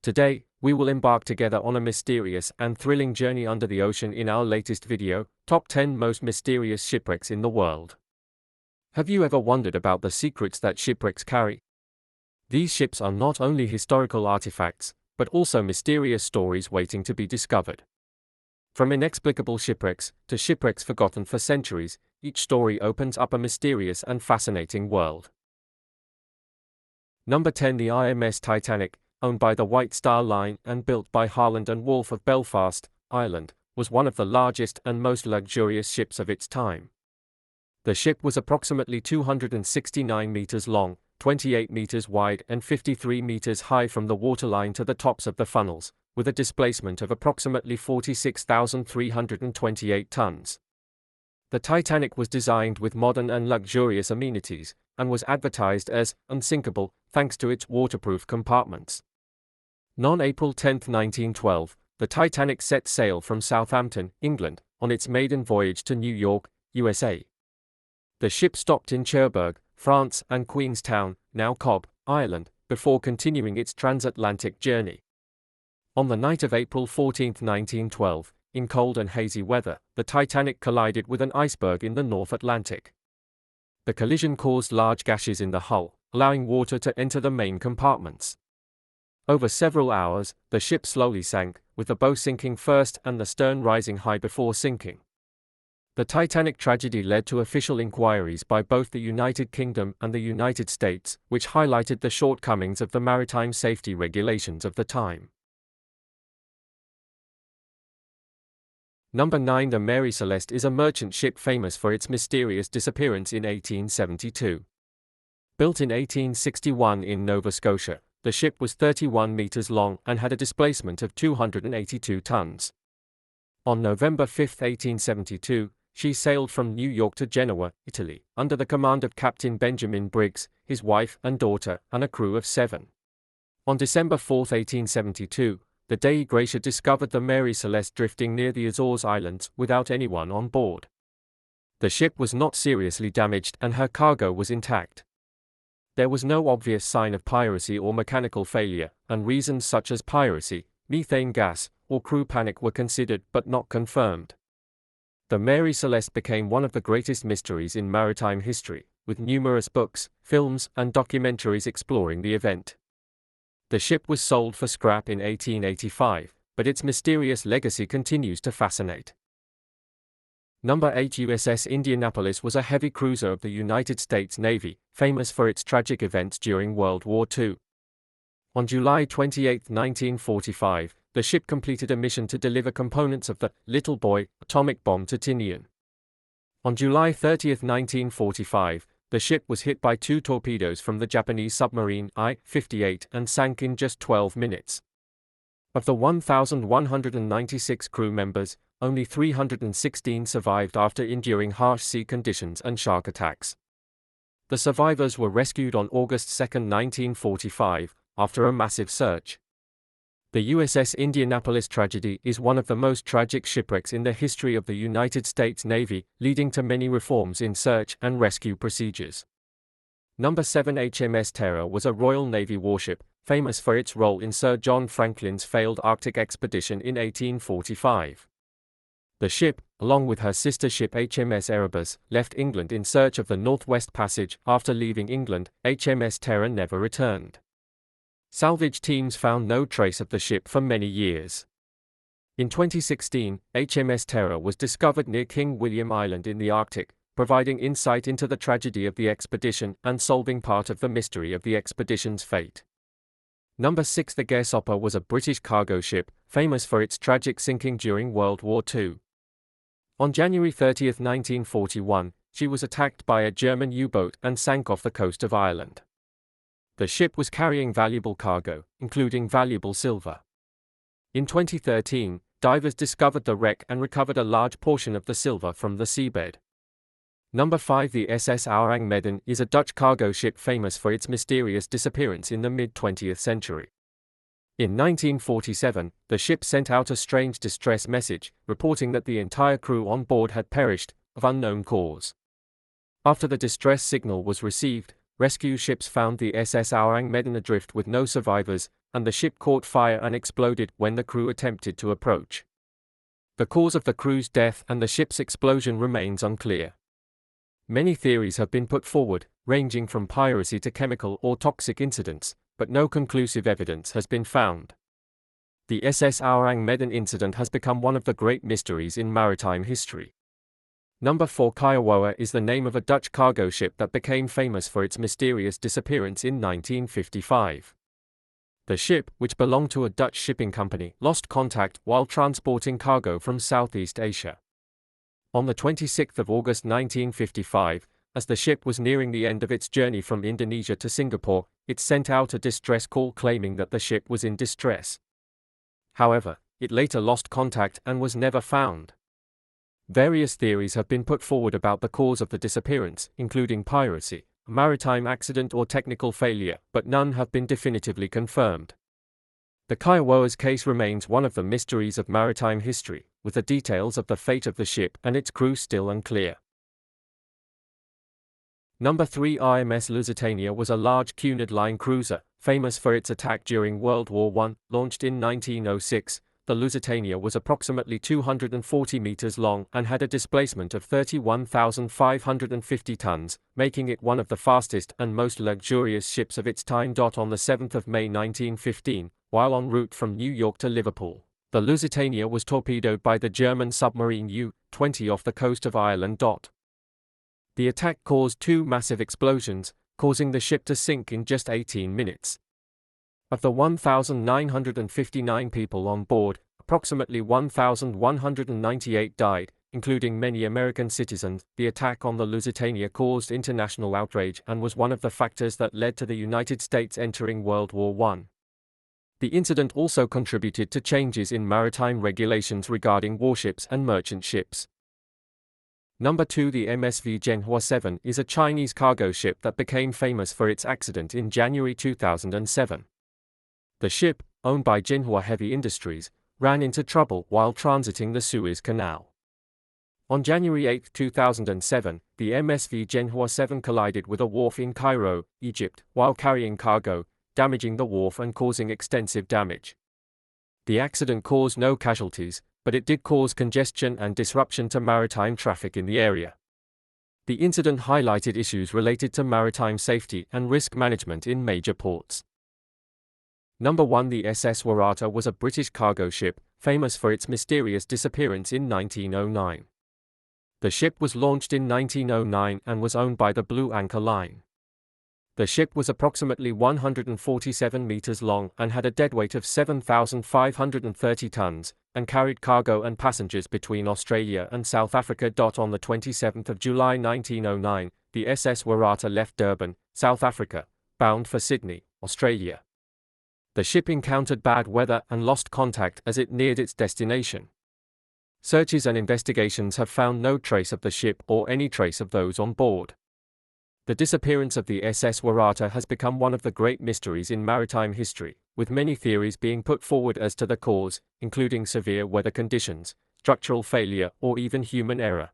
Today, we will embark together on a mysterious and thrilling journey under the ocean in our latest video, Top 10 Most Mysterious Shipwrecks in the World. Have you ever wondered about the secrets that shipwrecks carry? These ships are not only historical artifacts, but also mysterious stories waiting to be discovered. From inexplicable shipwrecks to shipwrecks forgotten for centuries, each story opens up a mysterious and fascinating world. Number 10. The IMS Titanic, owned by the White Star Line and built by Harland and Wolff of Belfast, Ireland, was one of the largest and most luxurious ships of its time. The ship was approximately 269 meters long, 28 meters wide and 53 meters high from the waterline to the tops of the funnels, with a displacement of approximately 46,328 tons. The Titanic was designed with modern and luxurious amenities, and was advertised as unsinkable, thanks to its waterproof compartments. On April 10, 1912, the Titanic set sail from Southampton, England, on its maiden voyage to New York, USA. The ship stopped in Cherbourg, France and Queenstown, now Cobb, Ireland, before continuing its transatlantic journey. On the night of April 14, 1912, in cold and hazy weather, the Titanic collided with an iceberg in the North Atlantic. The collision caused large gashes in the hull, allowing water to enter the main compartments. Over several hours, the ship slowly sank, with the bow sinking first and the stern rising high before sinking. The Titanic tragedy led to official inquiries by both the United Kingdom and the United States, which highlighted the shortcomings of the maritime safety regulations of the time. Number 9. The Mary Celeste is a merchant ship famous for its mysterious disappearance in 1872. Built in 1861 in Nova Scotia, the ship was 31 meters long and had a displacement of 282 tons. On November 5, 1872, she sailed from New York to Genoa, Italy, under the command of Captain Benjamin Briggs, his wife and daughter, and a crew of 7. On December 4, 1872, the Dei Gratia discovered the Mary Celeste drifting near the Azores Islands without anyone on board. The ship was not seriously damaged and her cargo was intact. There was no obvious sign of piracy or mechanical failure, and reasons such as piracy, methane gas, or crew panic were considered but not confirmed. The Mary Celeste became one of the greatest mysteries in maritime history, with numerous books, films, and documentaries exploring the event. The ship was sold for scrap in 1885, but its mysterious legacy continues to fascinate. Number 8. USS Indianapolis was a heavy cruiser of the United States Navy, famous for its tragic events during World War II. On July 28, 1945, the ship completed a mission to deliver components of the Little Boy atomic bomb to Tinian. On July 30, 1945, the ship was hit by 2 torpedoes from the Japanese submarine I-58 and sank in just 12 minutes. Of the 1,196 crew members, only 316 survived after enduring harsh sea conditions and shark attacks. The survivors were rescued on August 2, 1945, after a massive search. The USS Indianapolis tragedy is one of the most tragic shipwrecks in the history of the United States Navy, leading to many reforms in search and rescue procedures. Number 7. HMS Terror was a Royal Navy warship, famous for its role in Sir John Franklin's failed Arctic expedition in 1845. The ship, along with her sister ship HMS Erebus, left England in search of the Northwest Passage. After leaving England, HMS Terror never returned. Salvage teams found no trace of the ship for many years. In 2016, HMS Terror was discovered near King William Island in the Arctic, providing insight into the tragedy of the expedition and solving part of the mystery of the expedition's fate. Number 6. The Grasshopper was a British cargo ship, famous for its tragic sinking during World War II. On January 30, 1941, she was attacked by a German U-boat and sank off the coast of Ireland. The ship was carrying valuable cargo, including valuable silver. In 2013, divers discovered the wreck and recovered a large portion of the silver from the seabed. Number 5. The SS Orang Medan is a Dutch cargo ship famous for its mysterious disappearance in the mid-20th century. In 1947, the ship sent out a strange distress message, reporting that the entire crew on board had perished, of unknown cause. After the distress signal was received, rescue ships found the SS Orang Medan adrift with no survivors, and the ship caught fire and exploded when the crew attempted to approach. The cause of the crew's death and the ship's explosion remains unclear. Many theories have been put forward, ranging from piracy to chemical or toxic incidents, but no conclusive evidence has been found. The SS Aurang Medan incident has become one of the great mysteries in maritime history. Number 4. Kiowa is the name of a Dutch cargo ship that became famous for its mysterious disappearance in 1955. The ship, which belonged to a Dutch shipping company, lost contact while transporting cargo from Southeast Asia. On the 26th of August 1955, as the ship was nearing the end of its journey from Indonesia to Singapore, it sent out a distress call claiming that the ship was in distress. However, it later lost contact and was never found. Various theories have been put forward about the cause of the disappearance, including piracy, a maritime accident or technical failure, but none have been definitively confirmed. The Kiowa's case remains one of the mysteries of maritime history, with the details of the fate of the ship and its crew still unclear. Number 3. RMS Lusitania was a large Cunard Line cruiser, famous for its attack during World War I. Launched in 1906, the Lusitania was approximately 240 meters long and had a displacement of 31,550 tons, making it one of the fastest and most luxurious ships of its time. On the 7th of May 1915, while en route from New York to Liverpool, the Lusitania was torpedoed by the German submarine U-20 off the coast of Ireland. The attack caused two massive explosions, causing the ship to sink in just 18 minutes. Of the 1,959 people on board, approximately 1,198 died, including many American citizens. The attack on the Lusitania caused international outrage and was one of the factors that led to the United States entering World War I. The incident also contributed to changes in maritime regulations regarding warships and merchant ships. Number 2. The MSV Zhenhua 7 is a Chinese cargo ship that became famous for its accident in January 2007. The ship, owned by Zhenhua Heavy Industries, ran into trouble while transiting the Suez Canal. On January 8, 2007, the MSV Zhenhua 7 collided with a wharf in Cairo, Egypt, while carrying cargo, damaging the wharf and causing extensive damage. The accident caused no casualties, but it did cause congestion and disruption to maritime traffic in the area. The incident highlighted issues related to maritime safety and risk management in major ports. Number 1. The SS Waratah was a British cargo ship, famous for its mysterious disappearance in 1909. The ship was launched in 1909 and was owned by the Blue Anchor Line. The ship was approximately 147 meters long and had a deadweight of 7,530 tons, and carried cargo and passengers between Australia and South Africa. On the 27th of July 1909, the SS Waratah left Durban, South Africa, bound for Sydney, Australia. The ship encountered bad weather and lost contact as it neared its destination. Searches and investigations have found no trace of the ship or any trace of those on board. The disappearance of the SS Waratah has become one of the great mysteries in maritime history, with many theories being put forward as to the cause, including severe weather conditions, structural failure, or even human error.